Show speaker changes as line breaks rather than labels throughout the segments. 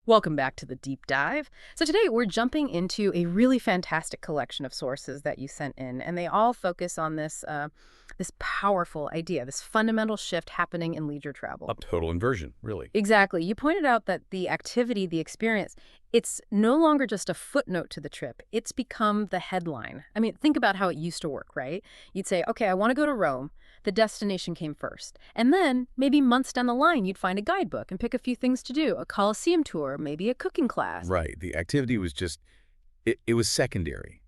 Welcome back to the deep dive. So today we're jumping into a really fantastic collection of sources that you sent in, and they all focus on this powerful idea, this fundamental shift happening in leisure
A
travel.
total inversion, really.
Exactly. You pointed out that the activity, the experience, it's no longer just a footnote to the trip. It's become the headline. I mean, think about how it used to work, right? You'd say, okay, I want to go to Rome. The destination came first. And then, maybe months down the line, you'd find a guidebook and pick a few things to do, a Colosseum tour, maybe a cooking class.
Right. The activity was just, it was secondary.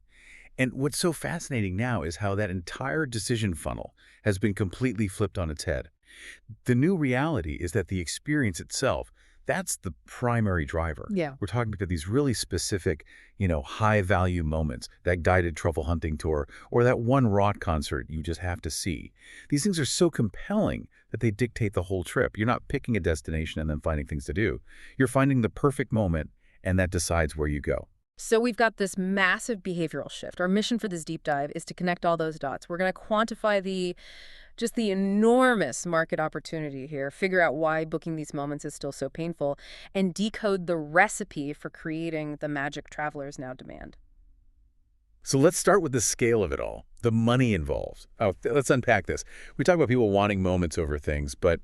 And what's so fascinating now is how that entire decision funnel has been completely flipped on its head. The new reality is that the experience itself, that's the primary driver.
Yeah.
We're talking about these really specific, high-value moments, that guided truffle hunting tour, or that one rock concert you just have to see. These things are so compelling that they dictate the whole trip. You're not picking a destination and then finding things to do. You're finding the perfect moment, and that decides where you go.
So we've got this massive behavioral shift. Our mission for this deep dive is to connect all those dots. We're going to quantify the enormous market opportunity here, figure out why booking these moments is still so painful, and decode the recipe for creating the magic travelers now demand.
So let's start with the scale of it all, the money involved. Let's unpack this. We talk about people wanting moments over things, but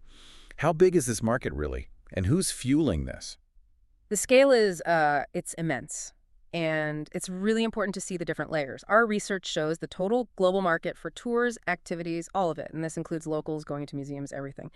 how big is this market really? And who's fueling this?
The scale is it's immense. And it's really important to see the different layers. Our research shows the total global market for tours, activities, all of it, and this includes locals going to museums, everything,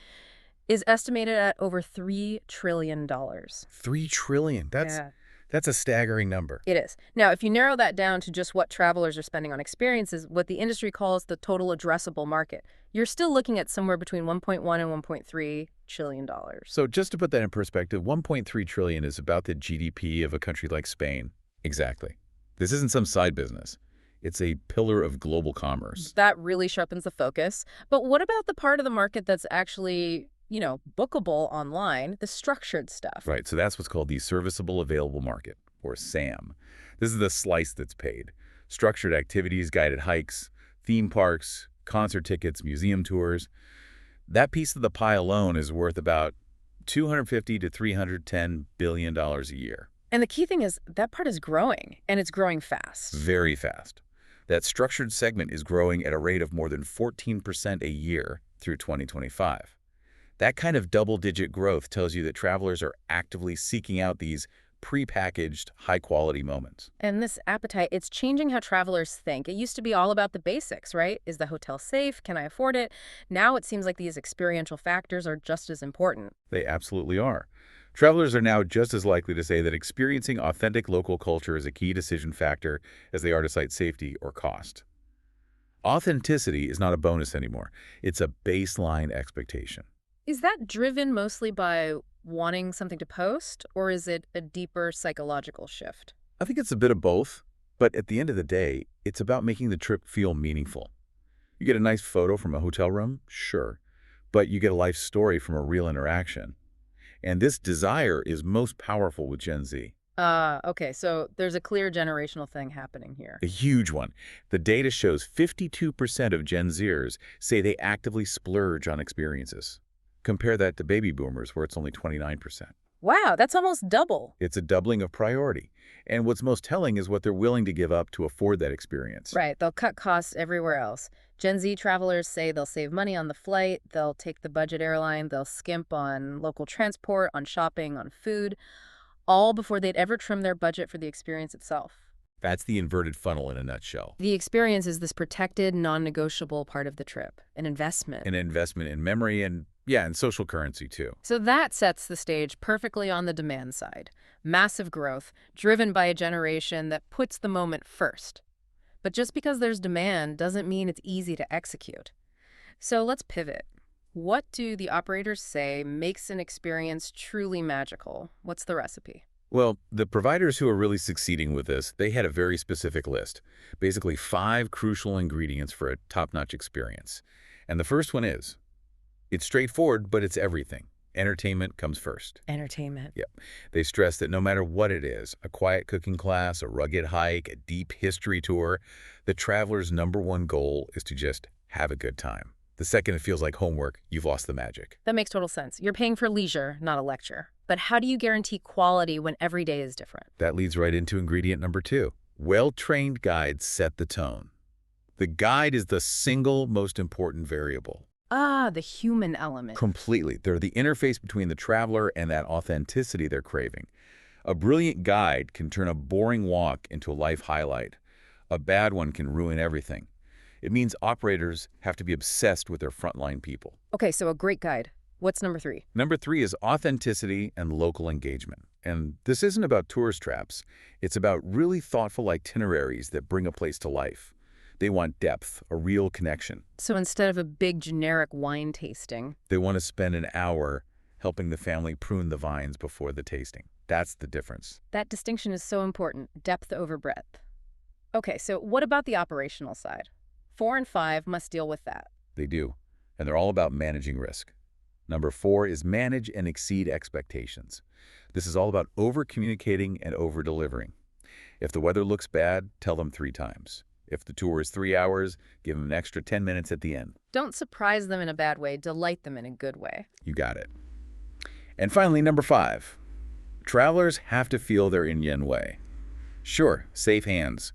is estimated at over $3 trillion.
$3 trillion.
Yeah,
That's a staggering number.
it is. Now, if you narrow that down to just what travelers are spending on experiences, what the industry calls the total addressable market, you're still looking at somewhere between 1.1 and 1.3 trillion dollars.
So just to put that in perspective, 1.3 trillion is about the GDP of a country like Spain. Exactly. This isn't some side business. It's a pillar of global commerce.
That really sharpens the focus. But what about the part of the market that's actually, bookable online, the structured stuff?
Right, so that's what's called the Serviceable Available Market, or SAM. This is the slice that's paid. Structured activities, guided hikes, theme parks, concert tickets, museum tours. That piece of the pie alone is worth about $250 to $310 billion a year.
And the key thing is that part is growing, and it's growing fast.
Very fast. That structured segment is growing at a rate of more than 14% a year through 2025. That kind of double-digit growth tells you that travelers are actively seeking out these prepackaged, high-quality moments.
And this appetite, it's changing how travelers think. It used to be all about the basics, right? Is the hotel safe? Can I afford it? Now it seems like these experiential factors are just as important.
They absolutely are. Travelers are now just as likely to say that experiencing authentic local culture is a key decision factor as they are to cite safety or cost. Authenticity is not a bonus anymore. It's a baseline expectation.
Is that driven mostly by wanting something to post, or is it a deeper psychological shift?
I think it's a bit of both, but at the end of the day, it's about making the trip feel meaningful. You get a nice photo from a hotel room, sure, but you get a life story from a real interaction. And this desire is most powerful with Gen Z.
Okay, so there's a clear generational thing happening here.
A huge one. The data shows 52% of Gen Zers say they actively splurge on experiences. Compare that to baby boomers, where it's only 29%.
Wow, that's almost double.
It's a doubling of priority. And what's most telling is what they're willing to give up to afford that experience.
Right, they'll cut costs everywhere else. Gen Z travelers say they'll save money on the flight, they'll take the budget airline, they'll skimp on local transport, on shopping, on food, all before they'd ever trim their budget for the experience itself.
That's the inverted funnel in a nutshell.
The experience is this protected, non-negotiable part of the trip, an investment.
An investment in memory and, yeah, and social currency too.
So that sets the stage perfectly on the demand side. Massive growth, driven by a generation that puts the moment first. But just because there's demand doesn't mean it's easy to execute. So let's pivot. What do the operators say makes an experience truly magical? What's the recipe?
Well, the providers who are really succeeding with this, they had a very specific list. Basically 5 crucial ingredients for a top-notch experience. And the first one is, it's straightforward, but it's everything. Entertainment comes first.
Entertainment.
Yep. They stress that no matter what it is, a quiet cooking class, a rugged hike, a deep history tour, the traveler's #1 goal is to just have a good time. The second it feels like homework, you've lost the magic.
That makes total sense. You're paying for leisure, not a lecture. but how do you guarantee quality when every day is different?
That leads right into ingredient number 2. Well-trained guides set the tone. The guide is the single most important variable.
Ah, the human element.
Completely. They're the interface between the traveler and that authenticity they're craving. A brilliant guide can turn a boring walk into a life highlight. A bad one can ruin everything. It means operators have to be obsessed with their frontline people.
Okay, so a great guide. What's number 3?
Number 3 is authenticity and local engagement. And this isn't about tourist traps. It's about really thoughtful itineraries that bring a place to life. They want depth, a real connection.
So instead of a big generic wine tasting.
They want to spend an hour helping the family prune the vines before the tasting. That's the difference.
That distinction is so important, depth over breadth. Okay, so what about the operational side? 4 and 5 must deal with that.
They do. And they're all about managing risk. Number 4 is manage and exceed expectations. This is all about over-communicating and over-delivering. If the weather looks bad, tell them 3 times. If the tour is 3 hours, give them an extra 10 minutes at the end.
Don't surprise them in a bad way, delight them in a good way.
You got it. And finally, number 5. Travelers have to feel they're in yen way. Sure, safe hands.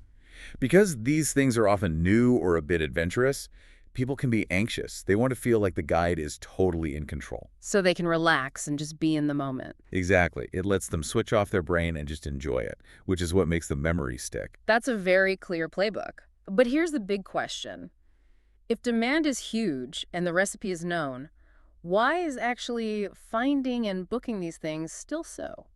Because these things are often new or a bit adventurous, people can be anxious. They want to feel like the guide is totally in control.
So they can relax and just be in the moment.
Exactly. It lets them switch off their brain and just enjoy it, which is what makes the memory stick.
That's a very clear playbook. But here's the big question. If demand is huge and the recipe is known, why is actually finding and booking these things still so?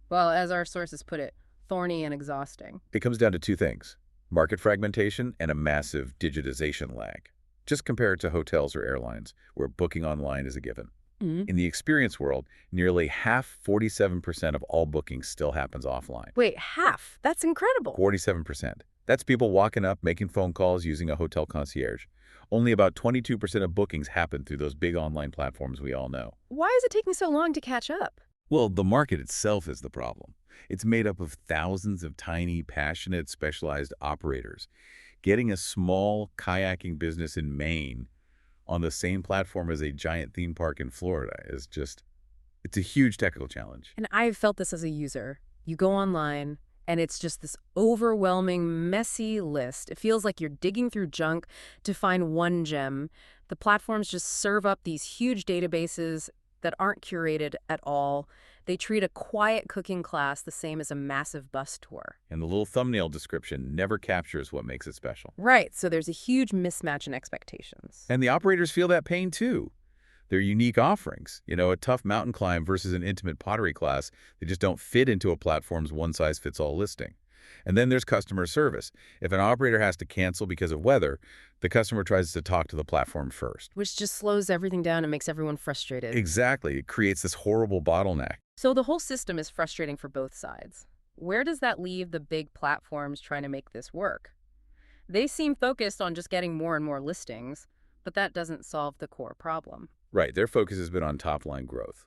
Well, as our sources put it, thorny and exhausting.
It comes down to 2 things: market fragmentation and a massive digitization lag. Just compare it to hotels or airlines, where booking online is a given. In the experience world, nearly half, 47% of all bookings still happens offline.
Wait, half? That's incredible.
47%. That's people walking up, making phone calls, using a hotel concierge. Only about 22% of bookings happen through those big online platforms we all know.
Why is it taking so long to catch up?
Well, the market itself is the problem. It's made up of thousands of tiny, passionate, specialized operators. Getting a small kayaking business in Maine on the same platform as a giant theme park in Florida is just, it's a huge technical challenge.
And I've felt this as a user. You go online, and it's just this overwhelming, messy list. It feels like you're digging through junk to find one gem. The platforms just serve up these huge databases that aren't curated at all. They treat a quiet cooking class the same as a massive bus tour.
And the little thumbnail description never captures what makes it special.
Right, so there's a huge mismatch in expectations.
And the operators feel that pain too. Their unique offerings, a tough mountain climb versus an intimate pottery class, they just don't fit into a platform's one-size-fits-all listing. And then there's customer service. If an operator has to cancel because of weather, the customer tries to talk to the platform first.
Which just slows everything down and makes everyone frustrated.
Exactly. It creates this horrible bottleneck.
So the whole system is frustrating for both sides. Where does that leave the big platforms trying to make this work? They seem focused on just getting more and more listings, but that doesn't solve the core problem.
Right. Their focus has been on top-line growth.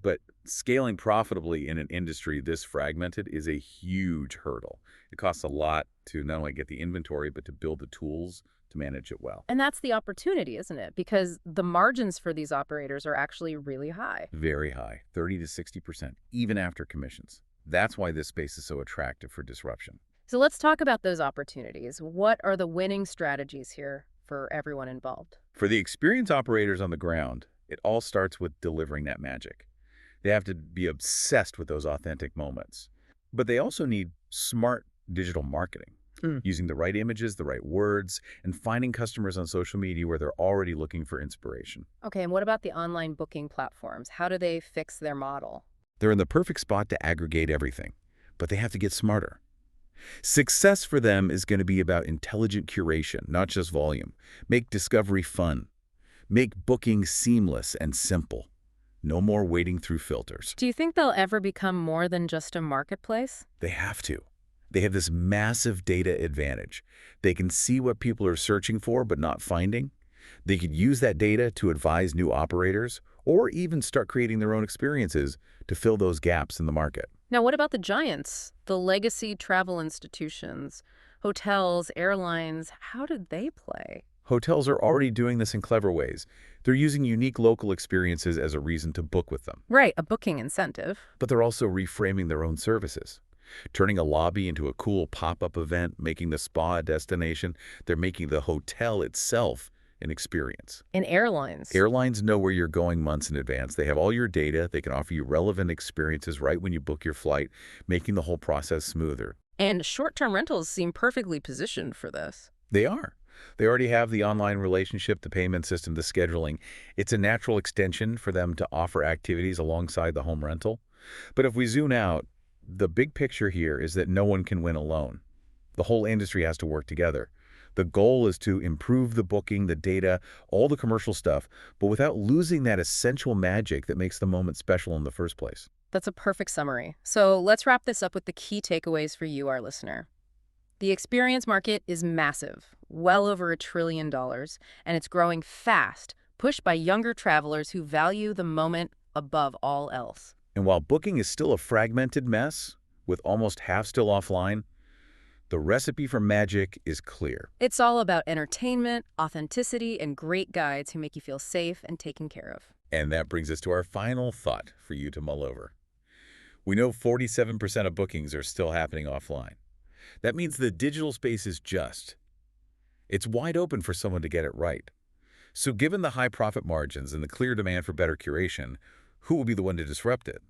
But scaling profitably in an industry this fragmented is a huge hurdle. It costs a lot to not only get the inventory, but to build the tools to manage it well.
And that's the opportunity, isn't it? Because the margins for these operators are actually really high.
Very high, 30 to 60%, even after commissions. That's why this space is so attractive for disruption.
So let's talk about those opportunities. What are the winning strategies here for everyone involved?
For the experienced operators on the ground, it all starts with delivering that magic. They have to be obsessed with those authentic moments. But they also need smart digital marketing, using the right images, the right words, and finding customers on social media where they're already looking for inspiration.
Okay, and what about the online booking platforms? How do they fix their model?
They're in the perfect spot to aggregate everything, but they have to get smarter. Success for them is going to be about intelligent curation, not just volume. Make discovery fun. Make booking seamless and simple. No more wading through filters.
Do you think they'll ever become more than just a marketplace?
They have to. They have this massive data advantage. They can see what people are searching for but not finding. They could use that data to advise new operators or even start creating their own experiences to fill those gaps in the market.
Now, what about the giants, the legacy travel institutions, hotels, airlines? How did they play?
Hotels are already doing this in clever ways. They're using unique local experiences as a reason to book with them.
Right, a booking incentive.
But they're also reframing their own services. Turning a lobby into a cool pop-up event, making the spa a destination. They're making the hotel itself an experience.
In airlines.
Airlines know where you're going months in advance. They have all your data. They can offer you relevant experiences right when you book your flight, making the whole process smoother.
And short-term rentals seem perfectly positioned for this.
They are. They already have the online relationship, the payment system, the scheduling. It's a natural extension for them to offer activities alongside the home rental. But if we zoom out, the big picture here is that no one can win alone. The whole industry has to work together. The goal is to improve the booking, the data, all the commercial stuff, but without losing that essential magic that makes the moment special in the first place.
That's a perfect summary. So let's wrap this up with the key takeaways for you, our listener. The experience market is massive, well over $1 trillion, and it's growing fast, pushed by younger travelers who value the moment above all else.
And while booking is still a fragmented mess, with almost half still offline, the recipe for magic is clear.
It's all about entertainment, authenticity, and great guides who make you feel safe and taken care of.
And that brings us to our final thought for you to mull over. We know 47% of bookings are still happening offline. That means the digital space is it's wide open for someone to get it right. So given the high profit margins and the clear demand for better curation, who will be the one to disrupt it?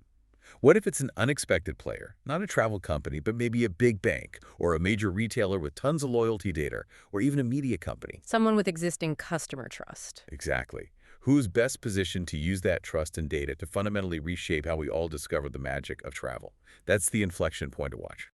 What if it's an unexpected player, not a travel company, but maybe a big bank or a major retailer with tons of loyalty data, or even a media company?
Someone with existing customer trust.
Exactly. Who's best positioned to use that trust and data to fundamentally reshape how we all discover the magic of travel? That's the inflection point to watch.